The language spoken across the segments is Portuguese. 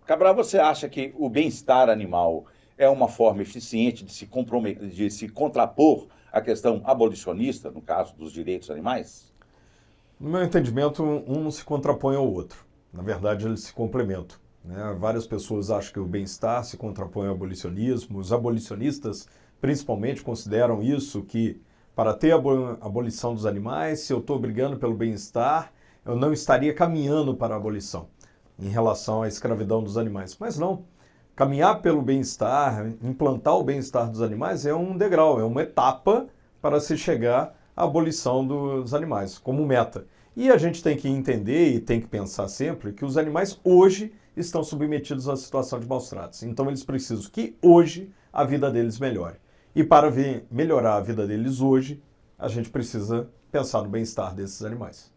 Cabral, você acha que o bem-estar animal é uma forma eficiente de se contrapor à questão abolicionista, no caso dos direitos animais? No meu entendimento, um não se contrapõe ao outro. Na verdade, eles se complementam. Né? Várias pessoas acham que o bem-estar se contrapõe ao abolicionismo. Os abolicionistas, principalmente, consideram isso, que para ter a abolição dos animais, se eu estou brigando pelo bem-estar, eu não estaria caminhando para a abolição em relação à escravidão dos animais. Mas não. Caminhar pelo bem-estar, implantar o bem-estar dos animais é um degrau, é uma etapa para se chegar à abolição dos animais, como meta. E a gente tem que entender e tem que pensar sempre que os animais hoje estão submetidos à situação de maus-tratos. Então eles precisam que hoje a vida deles melhore. E para melhorar a vida deles hoje, a gente precisa pensar no bem-estar desses animais.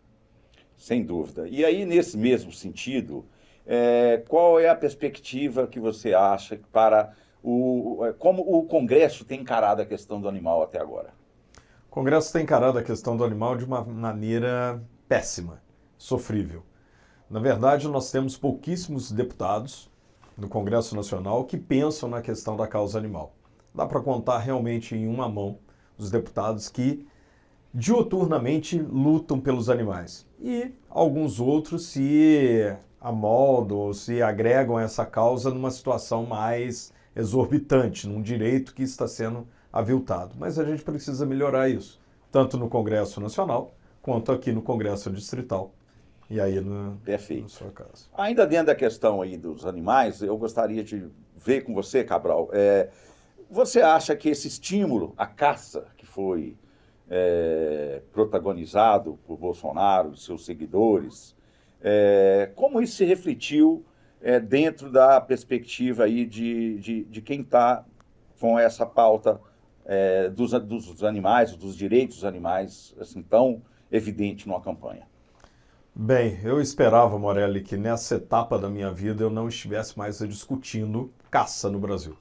Sem dúvida. E aí, nesse mesmo sentido, qual é a perspectiva que você acha para como o Congresso tem encarado a questão do animal até agora? O Congresso tem encarado a questão do animal de uma maneira péssima, sofrível. Na verdade, nós temos pouquíssimos deputados no Congresso Nacional que pensam na questão da causa animal. Dá para contar realmente em uma mão os deputados que diuturnamente lutam pelos animais. E alguns outros se amoldam ou se agregam a essa causa numa situação mais exorbitante, num direito que está sendo aviltado. Mas a gente precisa melhorar isso, tanto no Congresso Nacional quanto aqui no Congresso Distrital. E aí no Perfeito. seu caso. Ainda dentro da questão aí dos animais, eu gostaria de ver com você, Cabral, você acha que esse estímulo à caça que foi protagonizado por Bolsonaro e seus seguidores, como isso se refletiu dentro da perspectiva aí de quem está com essa pauta dos animais, dos direitos dos animais, assim, tão evidente numa campanha? Bem, eu esperava, Morelli, que nessa etapa da minha vida eu não estivesse mais discutindo caça no Brasil.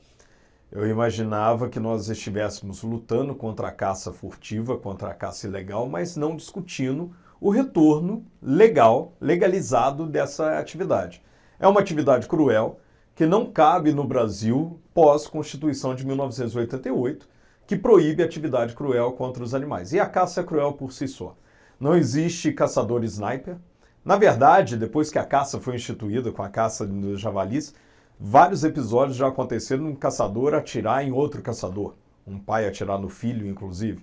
Eu imaginava que nós estivéssemos lutando contra a caça furtiva, contra a caça ilegal, mas não discutindo o retorno legal, legalizado dessa atividade. É uma atividade cruel que não cabe no Brasil pós-Constituição de 1988, que proíbe a atividade cruel contra os animais. E a caça é cruel por si só. Não existe caçador sniper. Na verdade, depois que a caça foi instituída, com a caça dos javalis, vários episódios já aconteceram de um caçador atirar em outro caçador. Um pai atirar no filho, inclusive.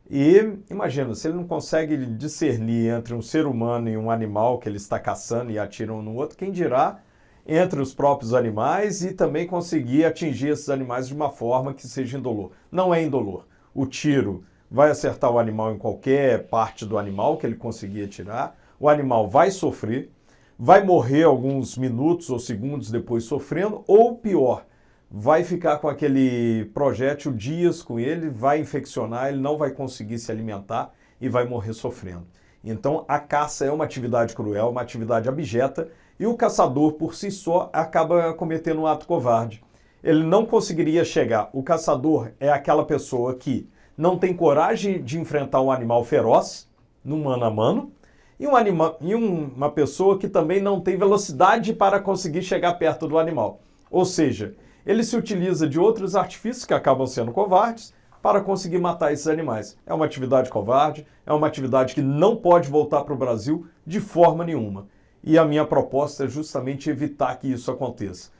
E imagina, se ele não consegue discernir entre um ser humano e um animal que ele está caçando e atira um no outro, quem dirá entre os próprios animais e também conseguir atingir esses animais de uma forma que seja indolor. Não é indolor. O tiro vai acertar o animal em qualquer parte do animal que ele conseguir atirar, o animal vai sofrer, vai morrer alguns minutos ou segundos depois sofrendo, ou pior, vai ficar com aquele projétil dias com ele, vai infeccionar, ele não vai conseguir se alimentar e vai morrer sofrendo. Então a caça é uma atividade cruel, uma atividade abjeta, e o caçador por si só acaba cometendo um ato covarde. Ele não conseguiria chegar. O caçador é aquela pessoa que não tem coragem de enfrentar um animal feroz, no mano a mano, e uma pessoa que também não tem velocidade para conseguir chegar perto do animal. Ou seja, ele se utiliza de outros artifícios que acabam sendo covardes para conseguir matar esses animais. É uma atividade covarde, é uma atividade que não pode voltar para o Brasil de forma nenhuma. E a minha proposta é justamente evitar que isso aconteça.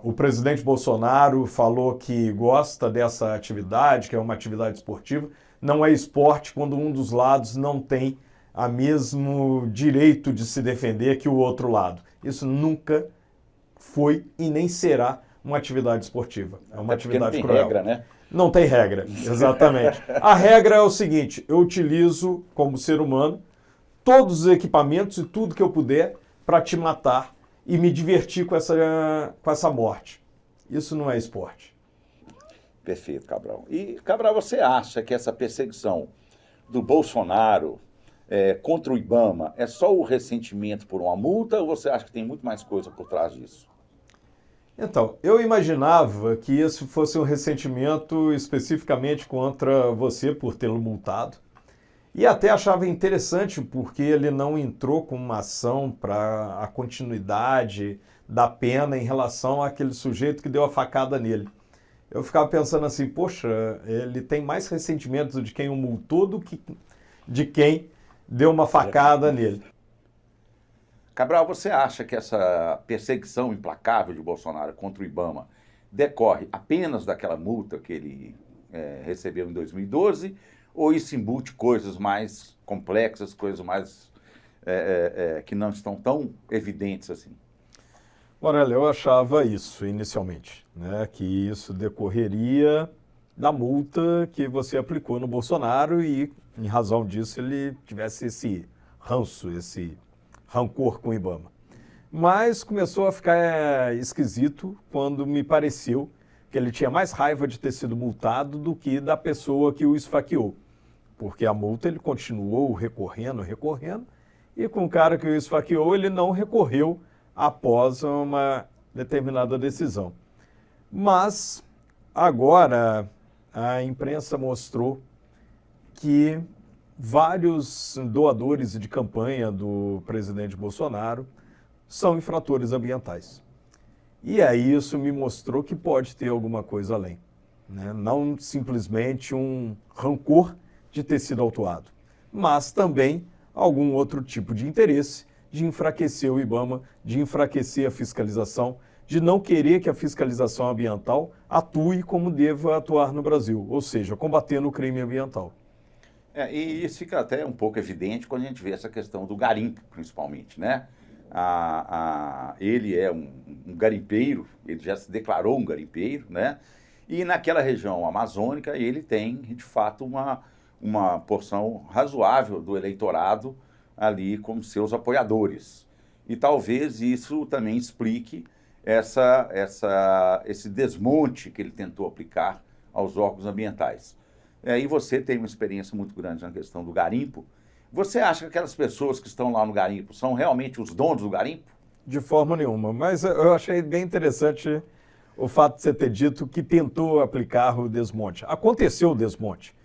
O presidente Bolsonaro falou que gosta dessa atividade, que é uma atividade esportiva. Não é esporte quando um dos lados não tem o mesmo direito de se defender que o outro lado. Isso nunca foi e nem será uma atividade esportiva. É uma atividade cruel. Não tem regra, né? Não tem regra, exatamente. A regra é o seguinte: eu utilizo, como ser humano, todos os equipamentos e tudo que eu puder para te matar e me divertir com essa morte. Isso não é esporte. Perfeito, Cabral. E, Cabral, você acha que essa perseguição do Bolsonaro contra o IBAMA é só o ressentimento por uma multa ou você acha que tem muito mais coisa por trás disso? Então, eu imaginava que esse fosse um ressentimento especificamente contra você por tê-lo multado. E até achava interessante porque ele não entrou com uma ação para a continuidade da pena em relação àquele sujeito que deu a facada nele. Eu ficava pensando assim, poxa, ele tem mais ressentimento de quem o multou do que de quem deu uma facada nele. Cabral, você acha que essa perseguição implacável de Bolsonaro contra o IBAMA decorre apenas daquela multa que ele recebeu em 2012, ou isso embute coisas mais complexas, coisas mais que não estão tão evidentes assim? Morelli, eu achava isso inicialmente, né, que isso decorreria da multa que você aplicou no Bolsonaro e, em razão disso, ele tivesse esse ranço, esse rancor com o IBAMA. Mas começou a ficar esquisito quando me pareceu que ele tinha mais raiva de ter sido multado do que da pessoa que o esfaqueou. Porque a multa ele continuou recorrendo, e com o cara que o esfaqueou ele não recorreu após uma determinada decisão. Mas agora a imprensa mostrou que vários doadores de campanha do presidente Bolsonaro são infratores ambientais. E aí isso me mostrou que pode ter alguma coisa além, né? Não simplesmente um rancor de ter sido autuado, mas também algum outro tipo de interesse de enfraquecer o IBAMA, de enfraquecer a fiscalização, de não querer que a fiscalização ambiental atue como deva atuar no Brasil, ou seja, combatendo o crime ambiental. E isso fica até um pouco evidente quando a gente vê essa questão do garimpo, principalmente, né? Ele é um garimpeiro, ele já se declarou um garimpeiro, né? E naquela região amazônica ele tem, de fato, uma porção razoável do eleitorado ali como seus apoiadores. E talvez isso também explique esse desmonte que ele tentou aplicar aos órgãos ambientais. E você tem uma experiência muito grande na questão do garimpo. Você acha que aquelas pessoas que estão lá no garimpo são realmente os donos do garimpo? De forma nenhuma, mas eu achei bem interessante o fato de você ter dito que tentou aplicar o desmonte. Aconteceu o desmonte.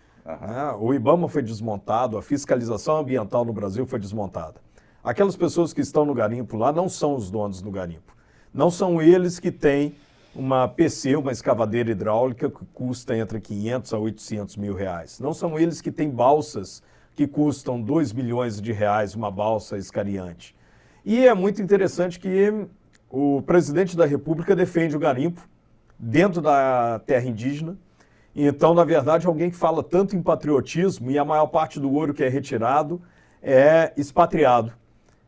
O IBAMA foi desmontado, a fiscalização ambiental no Brasil foi desmontada. Aquelas pessoas que estão no garimpo lá não são os donos do garimpo. Não são eles que têm uma PC, uma escavadeira hidráulica que custa entre 500 a 800 mil reais. Não são eles que têm balsas que custam 2 milhões de reais, uma balsa escariante. E é muito interessante que o presidente da República defende o garimpo dentro da terra indígena. Então, na verdade, alguém que fala tanto em patriotismo e a maior parte do ouro que é retirado é expatriado.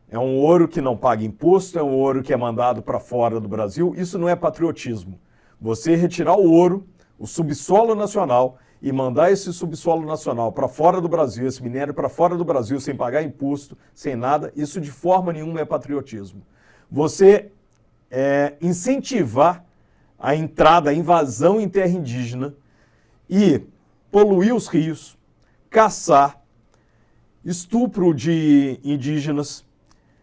É um ouro que não paga imposto, é um ouro que é mandado para fora do Brasil. Isso não é patriotismo. Você retirar o ouro, o subsolo nacional, e mandar esse subsolo nacional para fora do Brasil, esse minério para fora do Brasil, sem pagar imposto, sem nada, isso de forma nenhuma é patriotismo. Você incentivar a entrada, a invasão em terra indígena e poluir os rios, caçar, estupro de indígenas,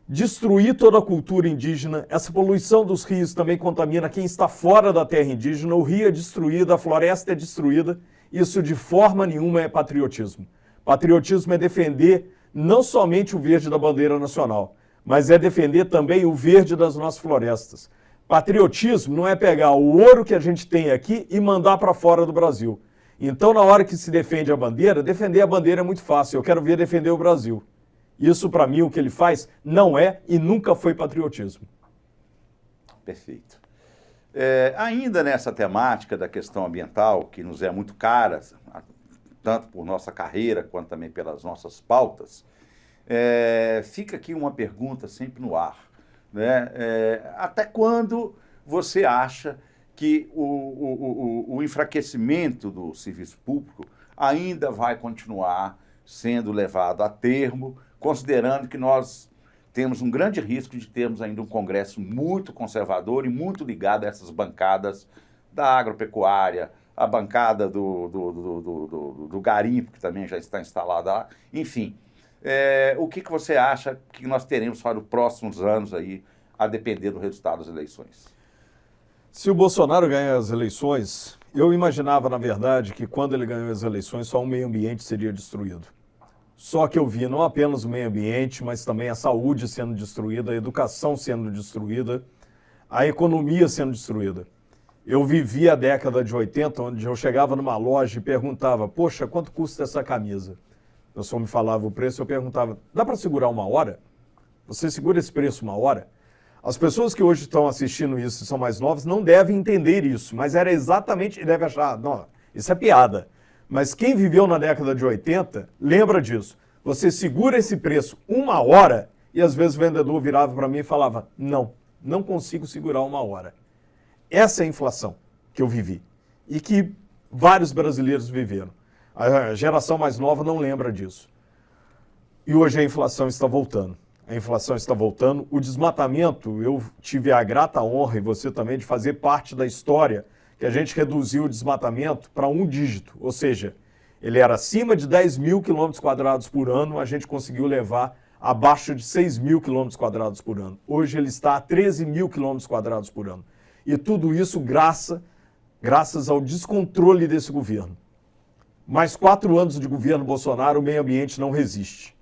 destruir toda a cultura indígena. Essa poluição dos rios também contamina quem está fora da terra indígena. O rio é destruído, a floresta é destruída. Isso de forma nenhuma é patriotismo. Patriotismo é defender não somente o verde da bandeira nacional, mas é defender também o verde das nossas florestas. Patriotismo não é pegar o ouro que a gente tem aqui e mandar para fora do Brasil. Então, na hora que se defende a bandeira, defender a bandeira é muito fácil. Eu quero ver defender o Brasil. Isso, para mim, o que ele faz não é e nunca foi patriotismo. Perfeito. Ainda nessa temática da questão ambiental, que nos é muito cara, tanto por nossa carreira quanto também pelas nossas pautas, fica aqui uma pergunta sempre no ar, né? Até quando você acha que o enfraquecimento do serviço público ainda vai continuar sendo levado a termo, considerando que nós temos um grande risco de termos ainda um Congresso muito conservador e muito ligado a essas bancadas da agropecuária, a bancada do garimpo, que também já está instalada lá. Enfim, o que você acha que nós teremos para os próximos anos aí, a depender do resultado das eleições? Se o Bolsonaro ganhar as eleições, eu imaginava, na verdade, que quando ele ganhou as eleições, só o meio ambiente seria destruído. Só que eu vi não apenas o meio ambiente, mas também a saúde sendo destruída, a educação sendo destruída, a economia sendo destruída. Eu vivi a década de 80, onde eu chegava numa loja e perguntava, poxa, quanto custa essa camisa? O pessoal me falava o preço, eu perguntava, dá para segurar 1 hora? Você segura esse preço 1 hora? As pessoas que hoje estão assistindo isso e são mais novas não devem entender isso, mas era exatamente, e deve achar, não, isso é piada. Mas quem viveu na década de 80, lembra disso. Você segura esse preço 1 hora e às vezes o vendedor virava para mim e falava, não consigo segurar 1 hora. Essa é a inflação que eu vivi e que vários brasileiros viveram. A geração mais nova não lembra disso. E hoje a inflação está voltando. A inflação está voltando. O desmatamento, eu tive a grata honra, e você também, de fazer parte da história que a gente reduziu o desmatamento para 1 dígito. Ou seja, ele era acima de 10 mil quilômetros quadrados por ano, a gente conseguiu levar abaixo de 6 mil quilômetros quadrados por ano. Hoje ele está a 13 mil quilômetros quadrados por ano. E tudo isso graças ao descontrole desse governo. Mais 4 anos de governo Bolsonaro, o meio ambiente não resiste.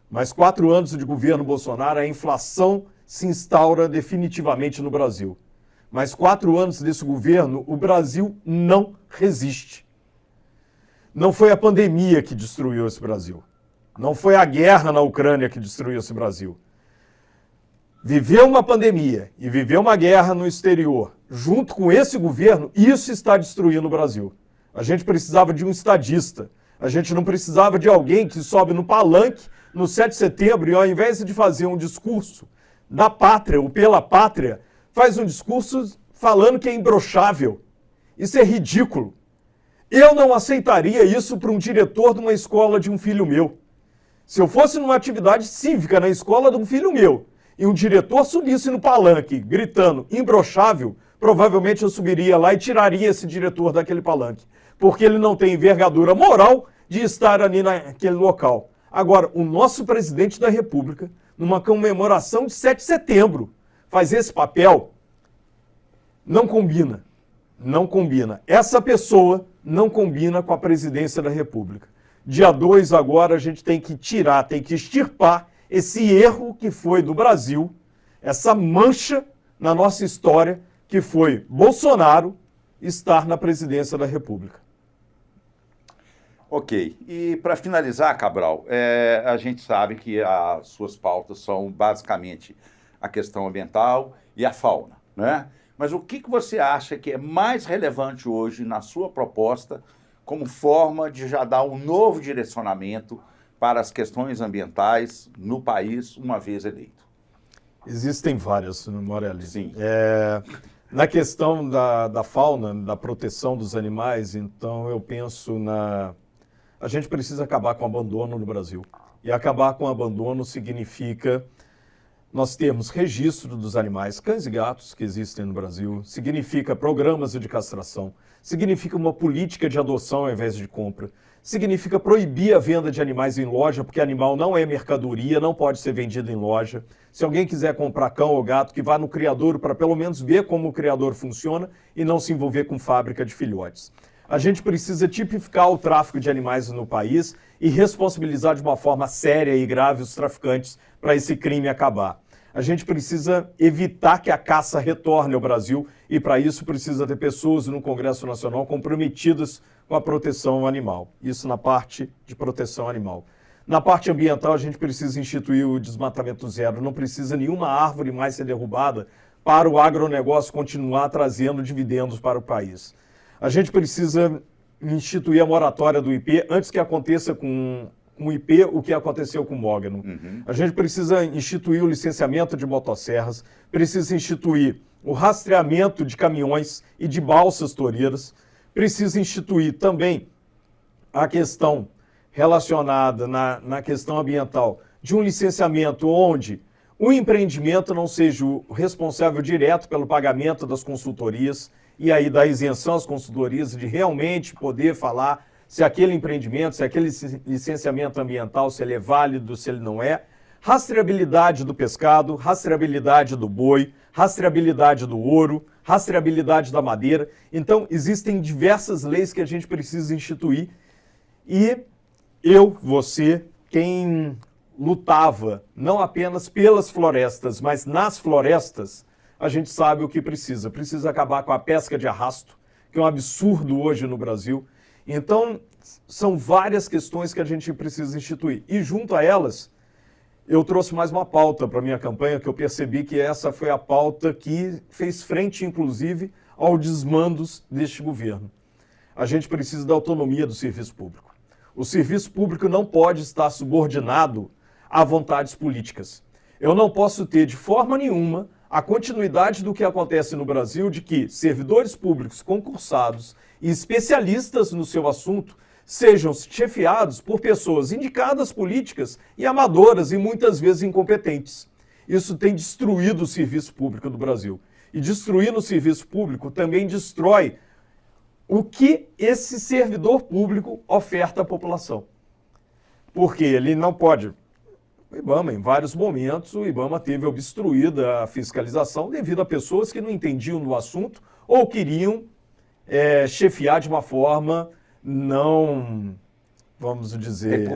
Mais 4 anos de governo Bolsonaro, a inflação se instaura definitivamente no Brasil. Mais 4 anos desse governo, o Brasil não resiste. Não foi a pandemia que destruiu esse Brasil. Não foi a guerra na Ucrânia que destruiu esse Brasil. Viver uma pandemia e viver uma guerra no exterior, junto com esse governo, isso está destruindo o Brasil. A gente precisava de um estadista. A gente não precisava de alguém que sobe no palanque no 7 de setembro e, ao invés de fazer um discurso da pátria ou pela pátria, faz um discurso falando que é imbrochável. Isso é ridículo. Eu não aceitaria isso para um diretor de uma escola de um filho meu. Se eu fosse numa atividade cívica na escola de um filho meu e um diretor subisse no palanque gritando imbrochável, provavelmente eu subiria lá e tiraria esse diretor daquele palanque, porque ele não tem envergadura moral de estar ali naquele local. Agora, o nosso presidente da República, numa comemoração de 7 de setembro, faz esse papel, não combina. Não combina. Essa pessoa não combina com a presidência da República. Dia 2 agora a gente tem que tirar, tem que extirpar esse erro que foi do Brasil, essa mancha na nossa história que foi Bolsonaro estar na presidência da República. Ok. E para finalizar, Cabral, a gente sabe que as suas pautas são basicamente a questão ambiental e a fauna, né? Mas o que você acha que é mais relevante hoje na sua proposta como forma de já dar um novo direcionamento para as questões ambientais no país, uma vez eleito? Existem várias, Morelli. Sim. Na questão da fauna, da proteção dos animais, então eu penso a gente precisa acabar com o abandono no Brasil. E acabar com o abandono significa nós termos registro dos animais, cães e gatos que existem no Brasil, significa programas de castração, significa uma política de adoção ao invés de compra, significa proibir a venda de animais em loja, porque animal não é mercadoria, não pode ser vendido em loja. Se alguém quiser comprar cão ou gato, que vá no criadouro para pelo menos ver como o criador funciona e não se envolver com fábrica de filhotes. A gente precisa tipificar o tráfico de animais no país e responsabilizar de uma forma séria e grave os traficantes para esse crime acabar. A gente precisa evitar que a caça retorne ao Brasil e, para isso, precisa ter pessoas no Congresso Nacional comprometidas com a proteção animal. Isso na parte de proteção animal. Na parte ambiental, a gente precisa instituir o desmatamento zero. Não precisa nenhuma árvore mais ser derrubada para o agronegócio continuar trazendo dividendos para o país. A gente precisa instituir a moratória do IP antes que aconteça com o IP o que aconteceu com o Mogno. A gente precisa instituir o licenciamento de motosserras, precisa instituir o rastreamento de caminhões e de balsas toureiras, precisa instituir também a questão relacionada na questão ambiental de um licenciamento onde o empreendimento não seja o responsável direto pelo pagamento das consultorias e aí da isenção às consultorias de realmente poder falar se aquele empreendimento, se aquele licenciamento ambiental, se ele é válido, se ele não é. Rastreabilidade do pescado, rastreabilidade do boi, rastreabilidade do ouro, rastreabilidade da madeira. Então, existem diversas leis que a gente precisa instituir e eu, você, quem lutava não apenas pelas florestas, mas nas florestas, a gente sabe o que precisa. Precisa acabar com a pesca de arrasto, que é um absurdo hoje no Brasil. Então, são várias questões que a gente precisa instituir. E junto a elas, eu trouxe mais uma pauta para a minha campanha, que eu percebi que essa foi a pauta que fez frente, inclusive, ao desmandos deste governo. A gente precisa da autonomia do serviço público. O serviço público não pode estar subordinado a vontades políticas. Eu não posso ter, de forma nenhuma, a continuidade do que acontece no Brasil, de que servidores públicos concursados e especialistas no seu assunto sejam chefiados por pessoas indicadas políticas e amadoras e muitas vezes incompetentes. Isso tem destruído o serviço público do Brasil. E destruindo o serviço público também destrói o que esse servidor público oferta à população. Porque ele não pode... O IBAMA, em vários momentos, o IBAMA teve obstruída a fiscalização devido a pessoas que não entendiam do assunto ou queriam chefiar de uma forma não, vamos dizer...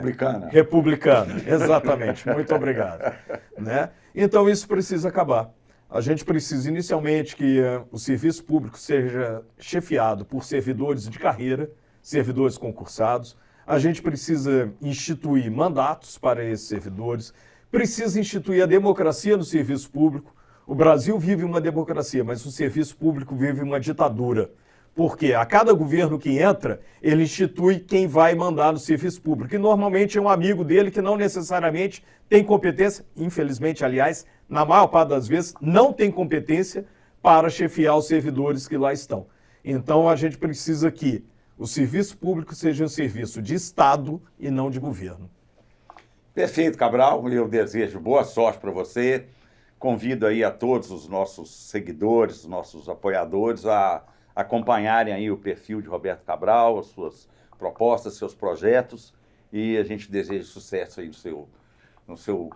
Republicana, exatamente. Muito obrigado. Né? Então, isso precisa acabar. A gente precisa, inicialmente, que o serviço público seja chefiado por servidores de carreira, servidores concursados. A gente precisa instituir mandatos para esses servidores, precisa instituir a democracia no serviço público. O Brasil vive uma democracia, mas o serviço público vive uma ditadura. Porque a cada governo que entra, ele institui quem vai mandar no serviço público. E normalmente é um amigo dele que não necessariamente tem competência, infelizmente, aliás, na maior parte das vezes, não tem competência para chefiar os servidores que lá estão. Então a gente precisa que o serviço público seja um serviço de Estado e não de governo. Perfeito, Cabral. Eu desejo boa sorte para você. Convido aí a todos os nossos seguidores, os nossos apoiadores a acompanharem aí o perfil de Roberto Cabral, as suas propostas, seus projetos, e a gente deseja sucesso aí no seu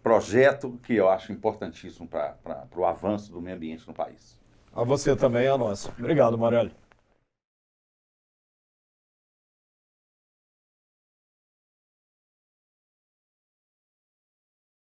projeto, que eu acho importantíssimo para o avanço do meio ambiente no país. A você também, a nossa. Obrigado, Morelli.